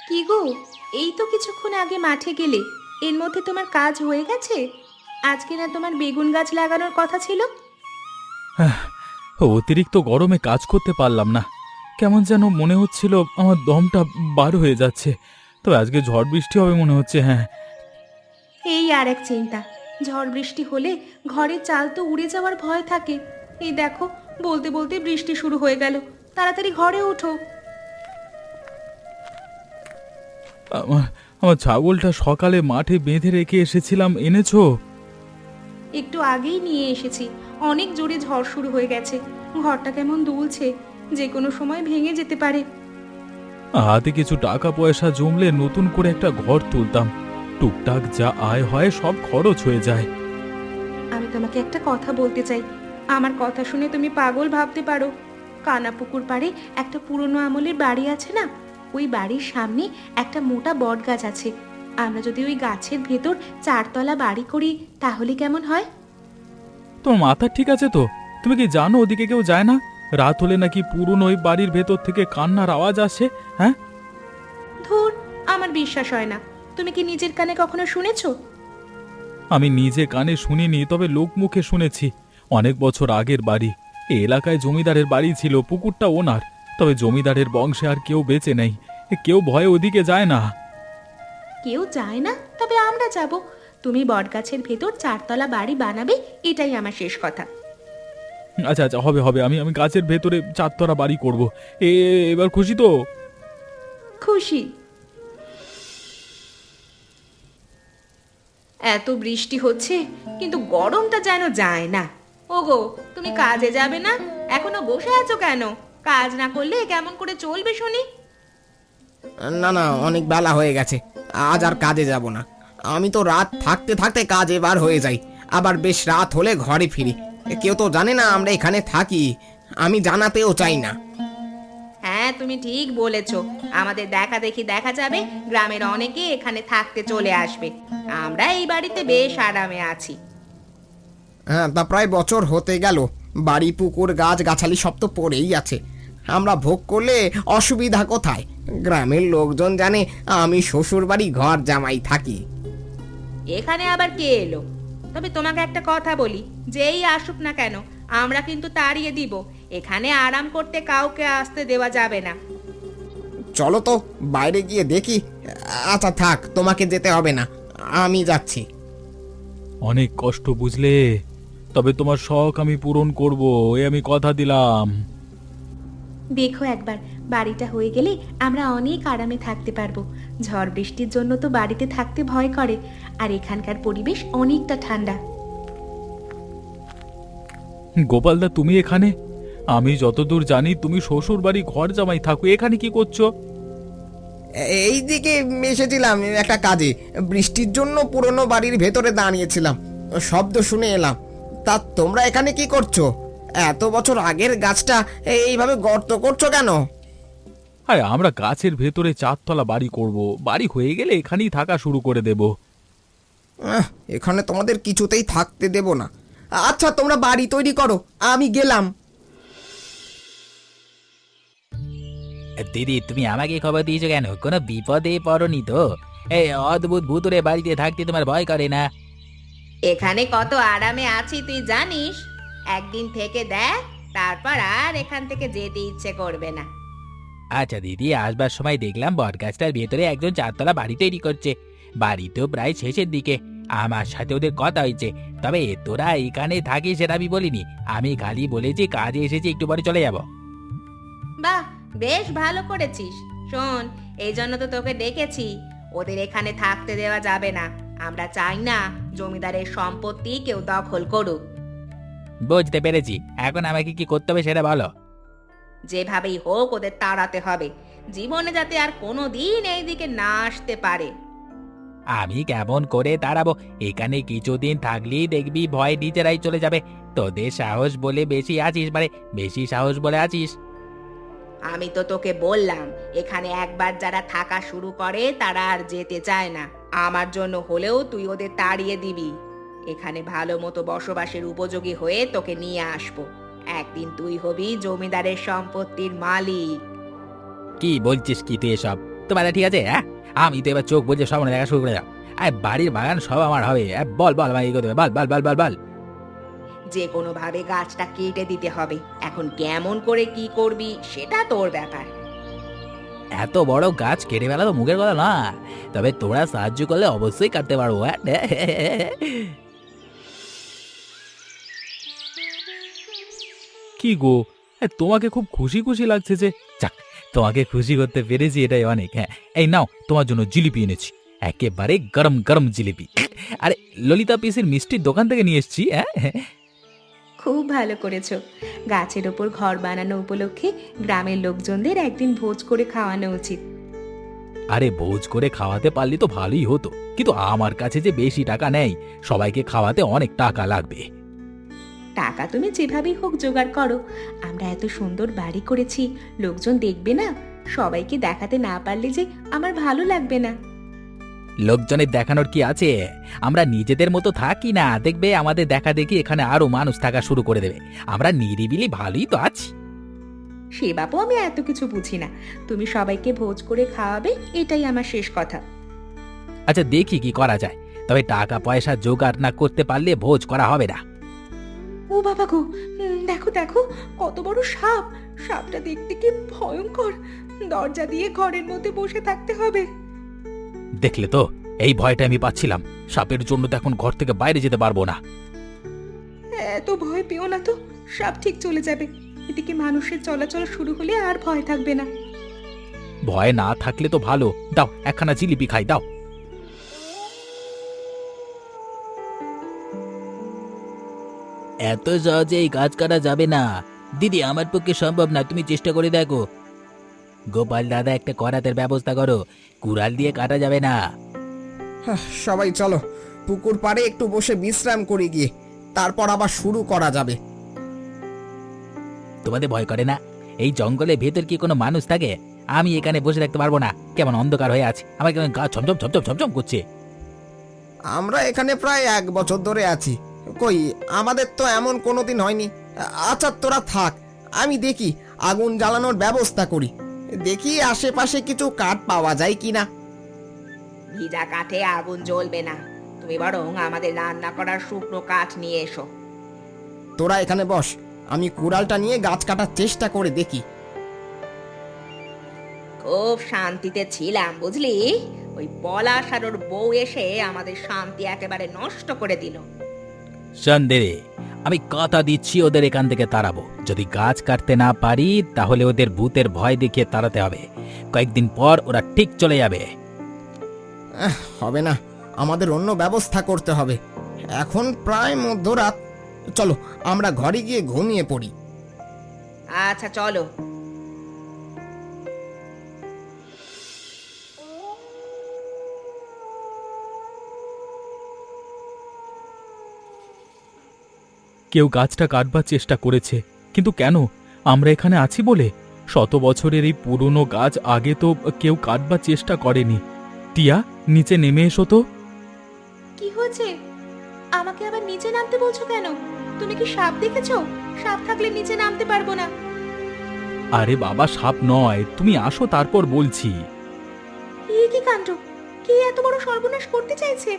কি গো, এই তো কিছুক্ষণ আগে মাঠে গেলে, এর মধ্যে তোমার কাজ হয়ে গেছে? আজকে না তোমার বেগুন গাছ লাগানোর কথা ছিল? হ্যাঁ, অতিরিক্ত গরমে কাজ করতে পারলাম না। কেমন যেন মনে হচ্ছিল আমার দমটা বার হয়ে যাচ্ছে। তবে আজকে ঝড় বৃষ্টি হবে মনে হচ্ছে। হ্যাঁ, এই আর এক চিন্তা, ঝড় বৃষ্টি হলে ঘরের চাল তো উড়ে যাওয়ার ভয় থাকে। এই দেখো, বলতে বলতে বৃষ্টি শুরু হয়ে গেল। তাড়াতাড়ি ঘরে ওঠো। আমার আমার ছাগলটা সকালে মাঠে বেঁধে রেখে এসেছিলাম, এনেছো? একটু আগেই নিয়ে এসেছি। অনেক জোরে ঝড় শুরু হয়ে গেছে। ঘরটা কেমন দুলছে, যে কোনো সময় ভেঙে যেতে পারে। হাতে কিছু টাকা পয়সা জমলে নতুন করে একটা ঘর তুলতাম। টুকটাক যা আয় হয় সব খরচ হয়ে যায়। আমি তোমাকে একটা কথা বলতে চাই। আমার কথা শুনে তুমি পাগল ভাবতে পারো। কানাপুকুর পাড়ে একটা পুরনো আমলের বাড়ি আছে না, ওই বাড়ির সামনে একটা মোটা বট গাছ আছে। আমরা যদি ওই গাছের ভেতর 4 তলা বাড়ি করি তাহলে কেমন হয়? তোমার মাথা ঠিক আছে তো? তুমি কি জানো ওদিকে কেউ যায় না? রাত হলে নাকি পুরনো ওই বাড়ির ভেতর থেকে কান্নার আওয়াজ আসে। হ্যাঁ, ধুর, আমার বিশ্বাস হয় না। তুমি কি নিজের কানে কখনো শুনেছো? আমি নিজে কানে শুনিনি, তবে লোক মুখে শুনেছি। অনেক বছর আগের বাড়ি। এই এলাকায় জমিদারের বাড়ি ছিল, পুকুরটা ওনার। তবে জমিদারের বংশে আর কেউ বেঁচে নেই। কেউ ভয়ে ওদিকে যায় না। কেউ যায় না, তবে আমরা যাব। তুমি বটগাছের ভেতর 4 তলা বাড়ি বানাবে, এটাই আমার শেষ কথা। আচ্ছা আচ্ছা, হবে হবে, আমি আমি গাছের ভেতরে চারতলা বাড়ি করব। এবার খুশি তো? খুশি। এত বৃষ্টি হচ্ছে, কিন্তু গরমটা যেন যায় না। ওগো, তুমি কাজে যাবে না? এখনো বসে আছো কেন? কাজ না করলে কেমন করে চলবে শুনি? না না, অনেক বেলা হয়ে গেছে। আজ আর কাজে যাব না। আমি তো রাত থাকতে থাকতে কাজে বার হয়ে যাই, আবার বেশ রাত হলে ঘরে ফিরি। কেউ তো জানে না আমরা এখানে থাকি, আমি জানাতেও চাই না। হ্যাঁ, তুমি ঠিক বলেছ। আমাদের দেখা দেখি দেখা যাবে, গ্রামের অনেকে এখানে থাকতে চলে আসবে। আমরা এই বাড়িতে বেশ আরামে আছি। হ্যাঁ, তা প্রায় বছর হতে গেল। বাড়ি, পুকুর, গাছ গাছালি সব তো পড়েই আছে। আমরা ভোগ করলে অসুবিধা কোথায়? গ্রামের লোকজন জানে আমি শ্বশুর বাড়ি ঘর জামাই থাকি। এখানে আবার কে এলো? তবে তোমাকে একটা কথা বলি, যেই আসুক না কেন আমরা কিন্তু তাড়িয়ে দিব। এখানে আরাম করতে কাউকে আসতে দেওয়া যাবে না। চলো তো বাইরে গিয়ে দেখি। আচ্ছা থাক, তোমাকে যেতে হবে না, আমি যাচ্ছি। অনেক কষ্ট বুঝলে, তবে তোমার শখ আমি পূরণ করব, আমি কথা দিলাম। দেখো একবার, বাড়িটা হয়ে গেলে আমরা অনেক আরামে থাকতে পারবো। ঝড় বৃষ্টির জন্য তো বাড়িতে থাকতে ভয় করে, আর এখানকার পরিবেশ অনেকটা ঠান্ডা। গোপালদা, তুমি এখানে? আমি যতদূর জানি তুমি শ্বশুর বাড়ি ঘর জামাই থাকো, এখানে কি করছো? এই দিকে এসেছিলাম একটা কাজে। বৃষ্টির জন্য পুরনো বাড়ির ভেতরে দাঁড়িয়েছিলাম, শব্দ শুনে এলাম। তা তোমরা এখানে কি করছো? এত বছর আগের গাছটা এইভাবে গর্ত করছো কেন? আরে, আমরা গাছের ভেতরে চারতলা বাড়ি করব। বাড়ি হয়ে গেলে এখানেই থাকা শুরু করে দেব। এখানে তোমাদের কিছুতেই থাকতে দেব না। আচ্ছা তোমরা বাড়ি তৈরি করো, আমি গেলাম। দিদি, তুমি আমাকে খবর দিয়েছো কেন? কোনো বিপদে পড়নি তো? এই অদ্ভুত ভুতুরে বাড়িতে থাকতে তোমার ভয় করে না? এখানে কত আরামে আছি তুই জানিস? একদিন থেকে দেখ, তারপর আর এখান থেকে যেতে ইচ্ছে করবে না। আচ্ছা দিদি, আসবার সময় দেখলাম বটগাছটার ভেতরে একজন চারতলা বাড়ি তৈরি করছে। বাড়ি তো প্রায় শেষের দিকে। আমার সাথে ওদের কথা হয়েছে। তবে তোরা এখানে থাকিস সেটা আমি বলিনি। আমি খালি বলেছি কাজে এসেছি, একটু পরে চলে যাব। বাহ, বেশ ভালো করেছিস। শোন, এই জন্য তো তোকে ডেকেছি। ওদের এখানে থাকতে দেওয়া যাবে না। আমরা চাই না জমিদারের সম্পত্তি কেউ দখল করুক। বুঝতে পেরেছি, এখন আমাকে কি করতে হবে সেটা বলো। যেভাবেই হোক ওদের তাড়াতে হবে, জীবনে যাতে আর কোনো দিন এইদিকে না আসতে পারে। আমি কেমন করে তাড়াবো? এখানে কিছুদিন থাকলেই দেখবি ভয় নিজেরাই চলে যাবে। তোদের সাহস বলে বেশি আছিস, মানে বেশি সাহস বলে আছিস। আমি তো তোকে বললাম, এখানে একবার যারা থাকা শুরু করে তারা আর যেতে চায় না। আমার জন্য হলেও তুই ওদের তাড়িয়ে দিবি। এখানে ভালো মতো বসবাসের উপযোগী হয়ে তোকে নিয়ে আসবো। একদিন তুই হবি জমিদারের সম্পত্তির মালিক। কি বলছিস কি তুই এসব? তোমার ঠিক আছে? হ্যাঁ, আমি তো এবার চোখ বুজে সব দেখা শুরু করে দাও। আর বাড়ির বাগান সব আমার হবে। বল বল আমাকে এগোতে হবে, বল বল বল বল বল। যে কোনো ভাবে গাছটা কেটে দিতে হবে। এখন কেমন করে কি করবি সেটা তোর ব্যাপার। এত বড় গাছ কেটে ফেলা তো মুখের কথা না, তবে তোরা সাহায্য করলে অবশ্যই কাটতে পারবো। হ্যাঁ কি গো, তোমাকে খুব খুশি খুশি লাগছে যে। যাক, তোমাকে খুশি করতে পেরেছি এটাই অনেক। হ্যাঁ, এই নাও তোমার জন্য জিলিপি এনেছি, একেবারে গরম গরম জিলিপি। আরে ললিতা পিসির মিষ্টির দোকান থেকে নিয়ে এসেছি। হ্যাঁ, খুব ভালো করেছো। গাছের ওপর ঘর বানানো উপলক্ষে গ্রামের লোকজনদের একদিন ভোজ করে খাওয়ানো উচিত। আরে ভোজ করে খাওয়াতে পারলে তো ভালোই হতো, কিন্তু আমার কাছে যে বেশি টাকা নেই, সবাইকে খাওয়াতে অনেক টাকা লাগবে। টাকা তুমি যেভাবেই হোক জোগাড় করো। আমরা এত সুন্দর বাড়ি করেছি, লোকজন দেখবে না? সবাইকে দেখাতে না পারলে যে আমার ভালো লাগবে না। লোকজনের দেখানোর কি আছে? আমরা নিজেদের মতো থাকি না, দেখবে আমাদের দেখা দেখি এখানে আরো মানুষ থাকা শুরু করে দেবে। আমরা নিরিবিলি ভালোই তো আছি। সে বাপু আমি এত কিছু বুঝি না। তুমি সবাইকে ভোজ করে খাওয়াবে, এটাই আমার শেষ কথা। আচ্ছা দেখি কি করা যায়, তবে টাকা পয়সা জোগাড় না করতে পারলে ভোজ করা হবে না। ও বাবা গো, দেখো দেখো কত বড় সাপ! সাপটা দেখতে কি ভয়ঙ্কর! দরজা দিয়ে ঘরের মধ্যে বসে থাকতে হবে। দেখলে তো, এই ভয়টা আমি পাচ্ছিলাম। সাপের জন্য তো এখন ঘর থেকে বাইরে যেতে পারবো না। এত ভয় পেও না তো, সাপ ঠিক চলে যাবে। এদিকে মানুষের চলাচল শুরু হলে আর ভয় থাকবে না। ভয় না থাকলে তো ভালো। দাও একখানা জিলিপি খাই, দাও। এত সহজে এই গাছ কাটা যাবে না দিদি, আমার পক্ষে সম্ভব না। তুমি চেষ্টা করে দেখো। গোপাল দাদা, একটা করাতের ব্যবস্থা করো, কুড়াল দিয়ে কাটা যাবে না। সবাই চলো, পুকুর পাড়ে একটু বসে বিশ্রাম করি গিয়ে, তারপর আবার শুরু করা যাবে। তোমাদের ভয় করে না? এই জঙ্গলের ভেতর কি কোনো মানুষ থাকে? আমি এখানে বসে থাকতে পারবো না, কেমন অন্ধকার হয়ে আছে, আমার কেমন গা ছমছম ছমছম ছমছম করছে। আমরা এখানে প্রায় 1 বছর ধরে আছি, কই আমাদের তো এমন কোনোদিন হয়নি। আচ্ছা তোরা থাক, আমি দেখি আগুন জ্বালানোর ব্যবস্থা করি, দেখি আশেপাশে কিছু কাঠ পাওয়া যায় কিনা। ভিজা কাঠে আগুন জ্বলবে না, তুমি বরং আমাদের রান্না করার শুকনো কাঠ নিয়ে এসো। তোরা এখানে বস, আমি কুড়ালটা নিয়ে গাছ কাটার চেষ্টা করে দেখি। খুব শান্তিতে ছিলাম বুঝলি, ওই পলাশ আর ওর বউ এসে আমাদের শান্তি একেবারে নষ্ট করে দিল। সন্দেহে আমি কথা দিচ্ছি, ওদের এখান থেকে তাড়াবো। যদি গাছ কাটতে না পারি তাহলে ওদের ভূতের ভয় দেখিয়ে তাড়াতে হবে। কয়েকদিন পর ওরা ঠিক চলে যাবে। হবে না, আমাদের অন্য ব্যবস্থা করতে হবে। এখন প্রায় মধ্যরাত, চলো আমরা ঘরে গিয়ে ঘুমিয়ে পড়ি। আচ্ছা চলো। কেউ গাছটা কাটবার চেষ্টা করেছে, কিন্তু কেন? আমরা এখানে আছি বলে? 100 বছরের এই পুরনো গাছ আগে তো কেউ কাটবার চেষ্টা করেনি। টিয়া, নিচে নেমে এসো তো। কি হয়েছে? আমাকে আবার নিচে নামতে বলছো কেন? তুমি কি সাপ দেখেছো? সাপ থাকলে নিচে নামতে পারবো না। আরে বাবা, সাপ নয়, তুমি আসো তারপর বলছি। কি কাণ্ড! কে এত বড় সর্বনাশ করতে চাইছে?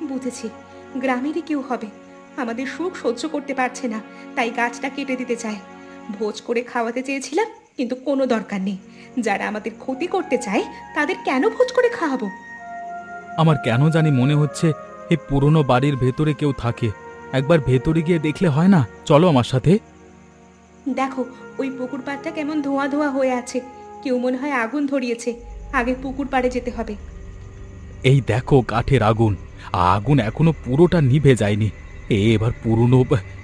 বুঝেছি, গ্রামেরই কেউ হবে। আমাদের সুখ সহ্য করতে পারছে না, তাই গাছটা কেটে দিতে চায়। ভোজ করে খাওয়াতে চেয়েছিলাম, কিন্তু কোনো দরকার নেই। যারা আমাদের ক্ষতি করতে চায় তাদের কেন ভোজ করে খাওয়াবো? আমার কেন জানি মনে হচ্ছে এই পুরনো বাড়ির ভেতরে কেউ থাকে। একবার ভেতরে গিয়ে দেখলে হয় না? চলো আমার সাথে। দেখো, ওই পুকুর পাড়টা কেমন ধোঁয়া ধোঁয়া হয়ে আছে। কেউ মনে হয় আগুন ধরিয়েছে। আগে পুকুর পাড়ে যেতে হবে। এই দেখো কাঠের আগুন, আগুন এখনো পুরোটা নিভে যায়নি। এবার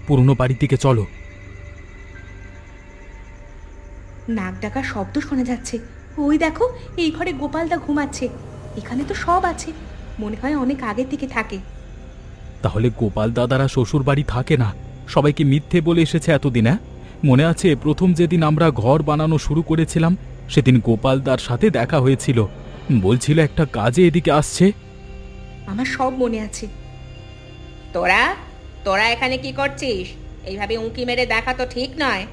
পুরনো বাড়ির দিকে চলো। নাক ডাকার শব্দ শোনা যাচ্ছে। ওই দেখো, এই ঘরে গোপালদা ঘুমাচ্ছে। এখানে তো সব আছে, মনে হয় অনেক আগে থেকে থাকে। তাহলে গোপাল দাদারা শ্বশুর বাড়ি থাকে না, সবাইকে মিথ্যে বলে এসেছে এতদিন। মনে আছে প্রথম যেদিন আমরা ঘর বানানো শুরু করেছিলাম, সেদিন গোপালদার সাথে দেখা হয়েছিল, বলছিল একটা কাজে এদিকে আসছে। আমার সব মনে আছে। তোরা তোরা এখানে কি করছিস? এইভাবে উঁকি মেরে দেখা তো ঠিক নয়।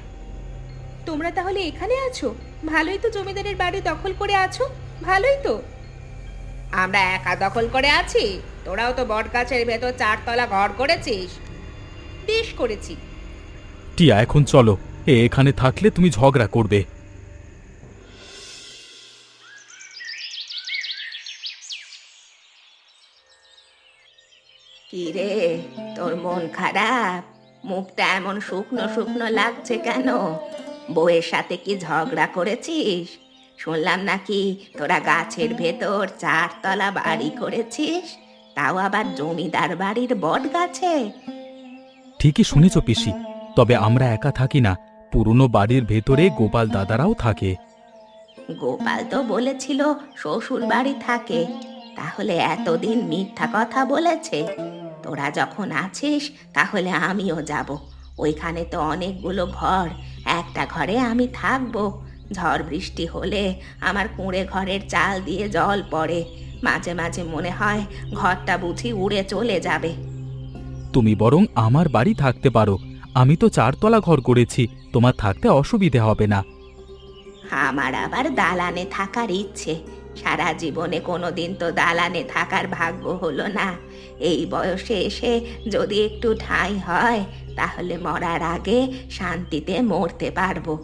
তোমরা তাহলে এখানে আছো? ভালোই তো জমিদারের বাড়ি দখল করে আছো। ভালোই তো। আমরা একা দখল করে আছি, তোরাও তো বট গাছের ভেতর 4 তলা ঘর করেছিস। বেশ করেছি। টিয়া এখন চলো, এখানে থাকলে তুমি ঝগড়া করবে। কি রে, তোর মন খারাপ? মুখটা এমন শুকনো শুকনো লাগছে কেন? বউয়ের সাথে কি ঝগড়া করেছিস? শুনলাম নাকি তোরা গাছের ভেতর 4 তলা বাড়ি করেছিস, তাও আবার জমিদার বাড়ির বট গাছে। ঠিকই শুনেছ পিসি, তবে আমরা একা থাকি না, পুরনো বাড়ির ভেতরে গোপাল দাদারাও থাকে। গোপাল তো বলেছিল শ্বশুর বাড়ি থাকে, তাহলে এতদিন মিথ্যা কথা বলেছে। তোরা যখন আছিস তাহলে আমিও যাব। ওইখানে তো অনেকগুলো ঘর, একটা ঘরে আমি থাকবো। ঝড় বৃষ্টি হলে আমার কুঁড়ে ঘরের চাল দিয়ে জল পড়ে, মাঝে মাঝে মনে হয় ঘরটা বুঝি উড়ে চলে যাবে। তুমি বরং আমার বাড়ি থাকতে পারো, আমি তো 4 তলা ঘর করেছি, তোমার থাকতে অসুবিধে হবে না। আমার আবার দালানে থাকার ইচ্ছে, সারা জীবনে কোনোদিন তো দালানে থাকার ভাগ্য হলো না। এই বয়সে এসে যদি একটু ঠাঁই হয় তাহলে মরার আগে শান্তিতে মরতে পারবো।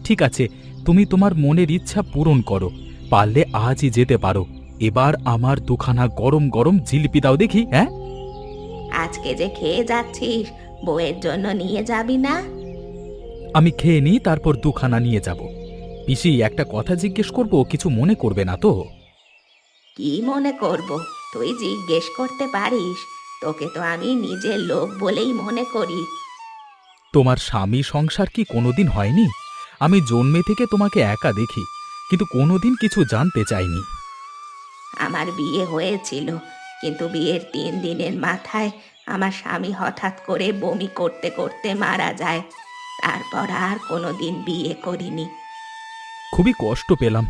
ঠিক আছে, তুমি তোমার মনের ইচ্ছা পূরণ করো, পারলে আজই যেতে পারো। এবার আমার দুখানা গরম গরম জিলিপি দাও দেখি। হ্যাঁ, আজকে যে খেয়ে যাচ্ছিস, বউয়ের জন্য নিয়ে যাবি না? আমি খেয়ে নিই, তারপর দুখানা নিয়ে যাব। পিসি, একটা কথা জিজ্ঞেস করব, কিছু মনে করবে না তো? কি মনে করব? তুই জিজ্ঞেস করতে পারিস, তোকে তো আমি নিজের লোক বলেই মনে করি। তোমার স্বামী সংসার কি কোনোদিন হয়নি? আমি জন্মে থেকে তোমাকে একা দেখি, কিন্তু কোনোদিন কিছু জানতে চাইনি। আমার বিয়ে হয়েছিল, কিন্তু বিয়ের 3 দিনের মাথায় আমার স্বামী হঠাৎ করে বমি করতে করতে মারা যায়। তারপর আর কোনোদিন বিয়ে করিনি। খুবই কষ্ট পেলাম।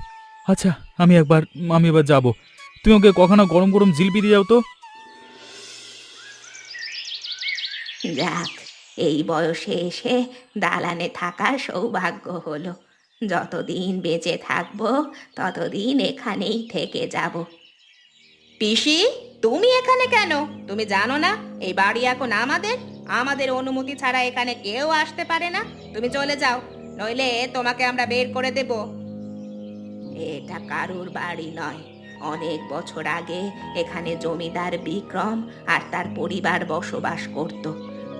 আচ্ছা, আমি এবার যাব। তুমি ওকে কখনো গরম গরম জিলিপি দিয়ে যাও তো। যাক, এই বয়সে এসে দালানে থাকার সৌভাগ্য হলো। যতদিন বেঁচে থাকবো ততদিন এখানেই থেকে যাব। পিসি, তুমি এখানে কেন? তুমি জানো না এই বাড়ি এখন আমাদের? আমাদের অনুমতি ছাড়া এখানে কেউ আসতে পারে না। তুমি চলে যাও, নইলে তোমাকে আমরা বের করে দেব। এটা কারুর বাড়ি নয়। অনেক বছর আগে এখানে জমিদার বিক্রম আর তার পরিবার বসবাস করত।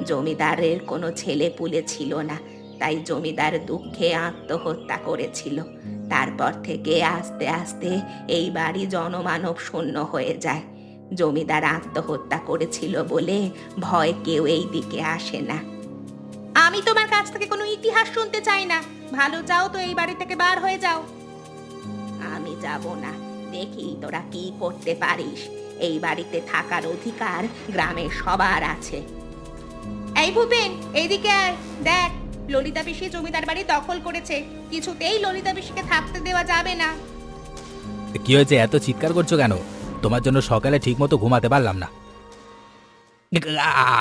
জমিদারের কোনো ছেলে পুলে ছিল না, তাই জমিদার দুঃখে আত্মহত্যা করেছিল। তারপর থেকে আস্তে আস্তে এই বাড়ি জনমানব শূন্য হয়ে যায়। জমিদার আত্মহত্যা করেছিল বলে ভয় কেউ এই দিকে আসে না। আমি তোমার কাছ থেকে কোনো ইতিহাস শুনতে চাই না। ভালো চাও তো এই বাড়ি থেকে বার হয়ে যাও। আমি যাব না, দেখি তোরা কি করতে পারিস। এই বাড়িতে থাকার অধিকার গ্রামের সবার আছে। এই ভূপেন, এইদিকে আয়, দেখ ললিতা পিসি জমিদার বাড়ি দখল করেছে। কিছুতেই ললিতা পিসিকে থাকতে দেওয়া যাবে না। কি হয়েছে, এত চিৎকার করছো কেন? তোমার জন্য সকালে ঠিকমতো ঘুমাতে পারলাম না।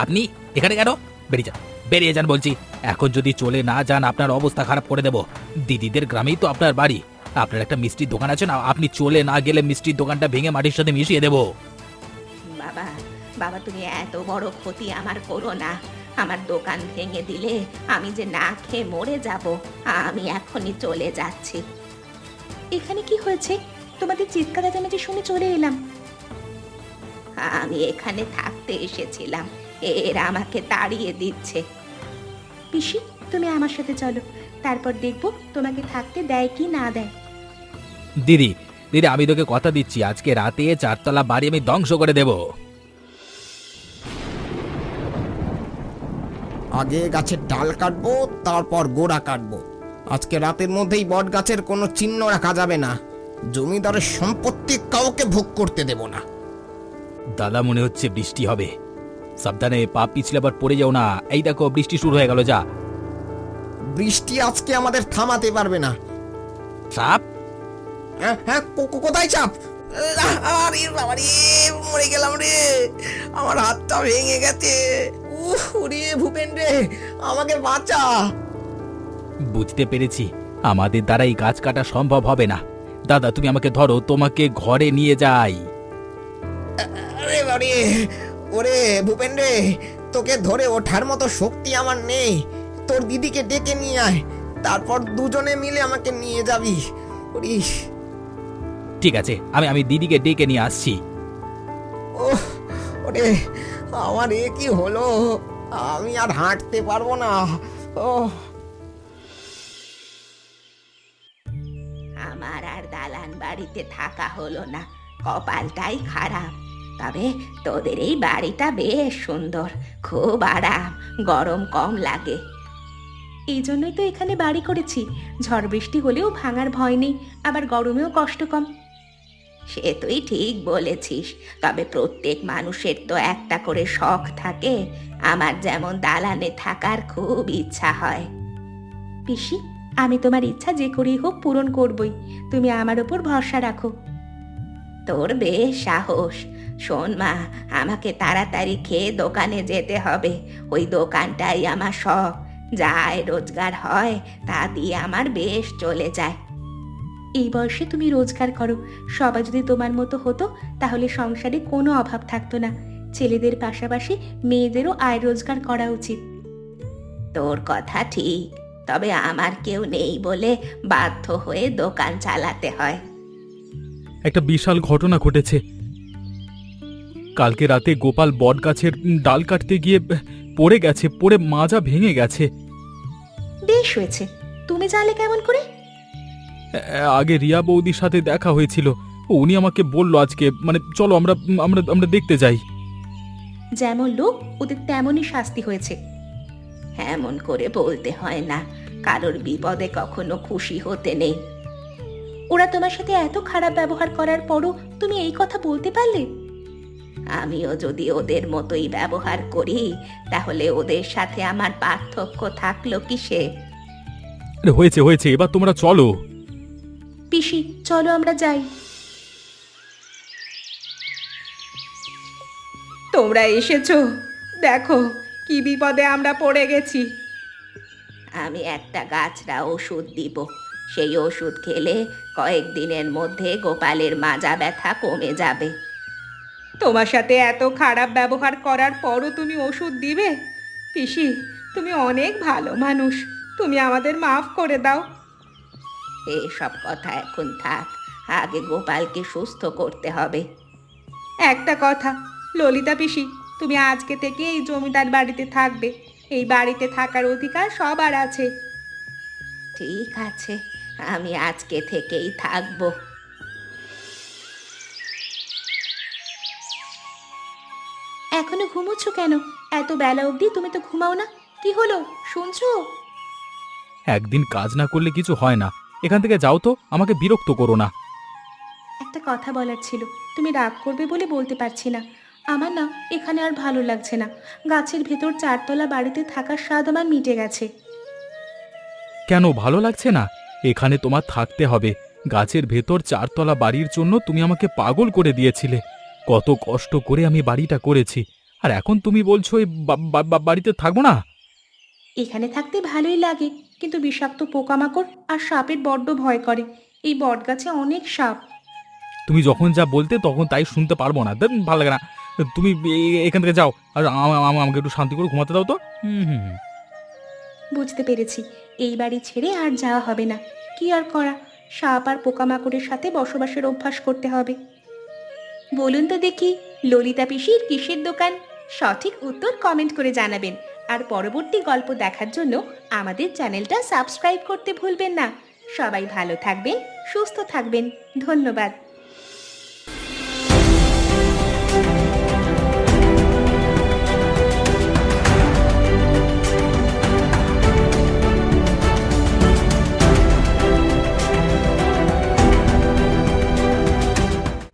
আপনি এখানে কেন? বেরিয়ে যান, বেরিয়ে যান বলছি। এখন যদি চলে না যান আপনার অবস্থা খারাপ করে দেব। দিদিদের গ্রামেই তো আপনার বাড়ি। আপনার একটা মিষ্টির দোকান আছে না, আপনি চলে না গেলে মিষ্টির দোকানটা ভেঙে মাটির সাথে মিশিয়ে দেব। বাবা, বাবা তুমি এত বড় ক্ষতি আমার করো না। আমার দোকান ভেঙে দিলে আমি যে না খেয়ে মরে যাব। আমি এখনই চলে যাচ্ছি। এখানে কি হয়েছে? তোমাদের চিৎকার চেঁচামেচি শুনে চলে এলাম। আমি এখানে থাকতে এসেছিলাম, এরা আমাকে তাড়িয়ে দিচ্ছে। পিসি, তুমি আমার সাথে চলো, তারপর দেখবো তোমাকে থাকতে দেয় কি না দেয়। দিদি, দিদি, আমি তোকে কথা দিচ্ছি, আজকে রাতে 4 তলা বাড়ি আমি ধ্বংস করে দেব। আগে গাছের ডাল কাটবো, তারপর গোড়া কাটবো। আজকে রাতের মধ্যেই বট গাছের কোনো চিহ্ন রাখা যাবে না। জমিদারের সম্পত্তি কাউকে ভোগ করতে দেব না। দাদা, মনে হচ্ছে বৃষ্টি হবে। সাবধানে, পা পিছলে আবার পড়ে যাও না। এই দেখো, বৃষ্টি শুরু হয়ে গেল। যা, বৃষ্টি আজকে আমাদের থামাতে পারবে না। সাপ! হ্যাঁ হ্যাঁ, কোথায় চাপ? আরে বাবা রে, মরে গেলাম রে, আমার হাতটা ভেঙে গেছে। উফ রে ভূপেন রে, আমাকে বাঁচা। বুঝতে পেরেছি, আমাদের দ্বারা এই গাছ কাটা সম্ভব হবে না। দাদা তুমি আমাকে ধরো, তোমাকে ঘরে নিয়ে যাই। আরে বাড়ি, ওরে ভূপেন রে, তোকে ধরে ওঠার মতো শক্তি আমার নেই। তোর দিদিকে ডেকে নিয়ে আয়, তারপর দুজনে মিলে আমাকে নিয়ে যাবি। ওরিস, ঠিক আছে, আমি দিদিকে ডেকে নিয়ে আসছি। ও ওরে, আমার এ কি হলো? আমি আর হাঁটতে পারবো না। ও আমার আর দালান বাড়িতে থাকা হলো না, কপালটাই খারাপ। তবে তোদের এই বাড়িটা বেশ সুন্দর, খুব আরাম, গরম কম লাগে। এই জন্যই তো এখানে বাড়ি করেছি, ঝড় বৃষ্টি হলেও ভাঙার ভয় নেই, আবার গরমেও কষ্ট কম। সে তুই ঠিক বলেছিস, তবে প্রত্যেক মানুষের তো একটা করে শখ থাকে। আমার যেমন দালানে থাকার খুব ইচ্ছা হয়। পিসি, আমি তোমার ইচ্ছা যে করেই হোক পূরণ করবই, তুমি আমার ওপর ভরসা রাখো। তোর বেশ সাহস। শোন মা, আমাকে তাড়াতাড়ি খেয়ে দোকানে যেতে হবে। ওই দোকানটাই আমার শখ, যা আয় রোজগার হয় তা দিয়ে আমার বেশ চলে যায়। এই বয়সে তুমি রোজগার করো, সবাই যদি তোমার মতো হতো তাহলে সংসারে কোনো অভাব থাকতো না। ছেলেদের পাশাপাশি মেয়েদেরও আয় রোজগার করা উচিত। তোর কথা ঠিক, তবে আমার কেউ নেই বলে বাধ্য হয়ে দোকান চালাতে হয়। একটা বিশাল ঘটনা ঘটেছে। কালকে রাতে গোপাল বট গাছের ডাল কাটতে গিয়ে পড়ে গেছে, পড়ে মাজা ভেঙে গেছে। বেশ হয়েছে, তুমি জানলে কেমন করে? আগে রিয়া বৌদির সাথে দেখা হয়েছিল, উনি আমাকে বলল আজকে, মানে চলো আমরা আমরা আমরা দেখতে যাই। যেমন লোক ওদের তেমনই শাস্তি হয়েছে। এমন করে বলতে হয় না, কারোর বিপদে কখনো খুশি হতে নেই। ওরা তোমার সাথে এত খারাপ ব্যবহার করার পরও তুমি এই কথা বলতে পারলে? আমিও যদি ওদের মতোই ব্যবহার করি তাহলে ওদের সাথে আমার পার্থক্য থাকলো কিসে? আরে হয়েছে হয়েছে, এবার তোমরা চলো। পিসি, চলো আমরা যাই। তোমরা এসেছো, দেখো কি বিপদে আমরা পড়ে গেছি। আমি একটা গাছরা ওষুধ দিব, সেই ওষুধ খেলে কয়েকদিনের মধ্যে গোপালের মাজা ব্যথা কমে যাবে। তোমার সাথে এত খারাপ ব্যবহার করার পরও তুমি ওষুধ দিবে? পিসি, তুমি অনেক ভালো মানুষ, তুমি আমাদের মাফ করে দাও। এসব কথা এখন থাক, আগে গোপালকে সুস্থ করতে হবে। একটা কথা, ললিতা পিসি, তুমি আজকে থেকে এই জমিদার বাড়িতে থাকবে। এই বাড়িতে থাকার অধিকার সবার আছে। ঠিক আছে, আমি আজকে থেকেই থাকবো। এখনো ঘুমোচ্ছ কেন? এত বেলা অবধি তুমি তো ঘুমাও না, কি হলো শুনছো? একদিন কাজ না করলে কিছু হয় না। এখান থেকে যাও তো, আমাকে বিরক্ত করো না। একটা কথা বলার ছিল, তুমি রাগ করবে বলে বলতে পারছি না। আমার না এখানে আর ভালো লাগছে না। গাছের ভেতর চারতলা বাড়িতে থাকার স্বাদ আমার মিটে গেছে। কেন ভালো লাগছে না? এখানে তোমার থাকতে হবে। গাছের ভেতর চারতলা বাড়ির জন্য তুমি আমাকে পাগল করে দিয়েছিলে। কত কষ্ট করে আমি বাড়িটা করেছি, আর এখন তুমি বলছো এই বাড়িতে থাকবো না? এখানে থাকতে ভালোই লাগে, কিন্তু বিষাক্ত পোকামাকড় আর সাপের বড্ড ভয় করে। এই বটগাছে অনেক সাপ। তুমি যখন যা বলতে তখন তাই শুনতে পারবো না, ভালো লাগে না। তুমি এখান থেকে যাও, আর আমাকে একটু শান্তি করে ঘুমাতে দাও তো। হুম। বুঝতে পেরেছি, এই বাড়ি ছেড়ে আর যাওয়া হবে না। কি আর করা, সাপ আর পোকামাকড়ের সাথে বসবাসের অভ্যাস করতে হবে। বলুন তো দেখি, ললিতা পিসির কিসের দোকান? সঠিক উত্তর কমেন্ট করে জানাবেন। আর পরবর্তী গল্প দেখার জন্য আমাদের চ্যানেলটা সাবস্ক্রাইব করতে ভুলবেন না। সবাই ভালো থাকবেন, সুস্থ থাকবেন। ধন্যবাদ।